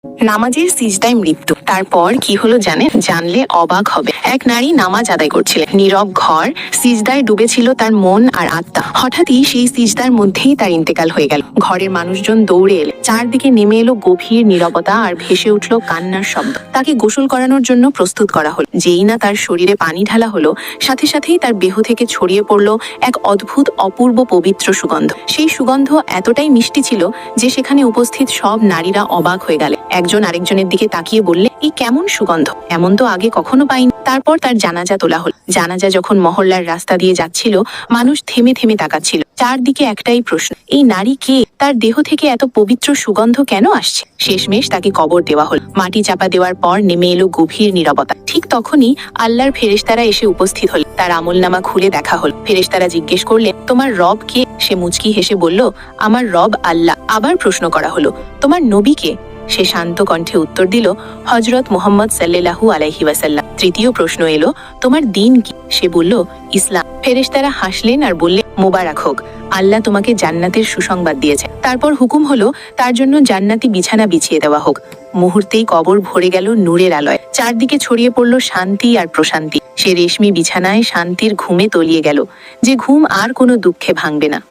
নামাজের সিজদায় মৃত্যু। তারপর কি হলো জানলে অবাক হবে। এক নারী নামাজ আদায় করছিলেন। নীরব ঘর, সিজদায় ডুবেছিল তার মন আর আত্মা। হঠাৎই সেই সিজদার মধ্যেই তার ইন্তেকাল হয়ে গেল। ঘরের মানুষজন দৌড়ে এলে, চারদিকে নেমে এলো গভীর নীরবতা আর ভেসে উঠল কান্নার শব্দ। তাকে গোসল করানোর জন্য প্রস্তুত করা হলো। যেই না তার শরীরে পানি ঢালা হলো, সাথে সাথেই তার দেহ থেকে ছড়িয়ে পড়ল এক অদ্ভুত অপূর্ব পবিত্র সুগন্ধ। সেই সুগন্ধ এতটাই মিষ্টি ছিল যে সেখানে উপস্থিত সব নারীরা অবাক হয়ে গেল। একজন আরেকজনের দিকে তাকিয়ে বললে, এই কেমন সুগন্ধ, এমন তো আগে কখনো পাইনি। তারপর তার জানাজা তোলা হলো। জানাজা যখন মহল্লার রাস্তা দিয়ে যাচ্ছিল, মানুষ থেমে থেমে তাকাচ্ছিল। চারদিকে একটাই প্রশ্ন, এই নারী কে? তার দেহ থেকে এত পবিত্র সুগন্ধ কেন আসছে? শেষমেশ তাকে কবর দেওয়া হলো। মাটি চাপা দেওয়ার পর নেমে এলো গভীর নীরবতা। ঠিক তখনই আল্লাহর ফেরেশতারা এসে উপস্থিত হল। তার আমলনামা খুলে দেখা হল। ফেরেশতারা জিজ্ঞেস করলে, তোমার রব কে? সে মুচকি হেসে বলল, আমার রব আল্লাহ। আবার প্রশ্ন করা হলো, তোমার নবী কে? সে শান্ত কণ্ঠে উত্তর দিল, হযরত মুহাম্মদ সাল্লাল্লাহু আলাইহি ওয়াসাল্লাম। তৃতীয় প্রশ্ন এলো, তোমার দিন কি? সে বলল, ইসলাম। ফেরেশতারা হাসলেন আর বললেন, মোবারক হোক, আল্লাহ তোমাকে জান্নাতের সুসংবাদ দিয়েছে। তারপর হুকুম হলো তার জন্য জান্নাতি বিছানা বিছিয়ে দেওয়া হোক। মুহূর্তেই কবর ভরে গেল নূরের আলোয়। চারদিকে ছড়িয়ে পড়ল শান্তি আর প্রশান্তি। সে রেশমি বিছানায় শান্তির ঘুমে তলিয়ে গেল, যে ঘুম আর কোনো দুঃখে ভাঙবে না।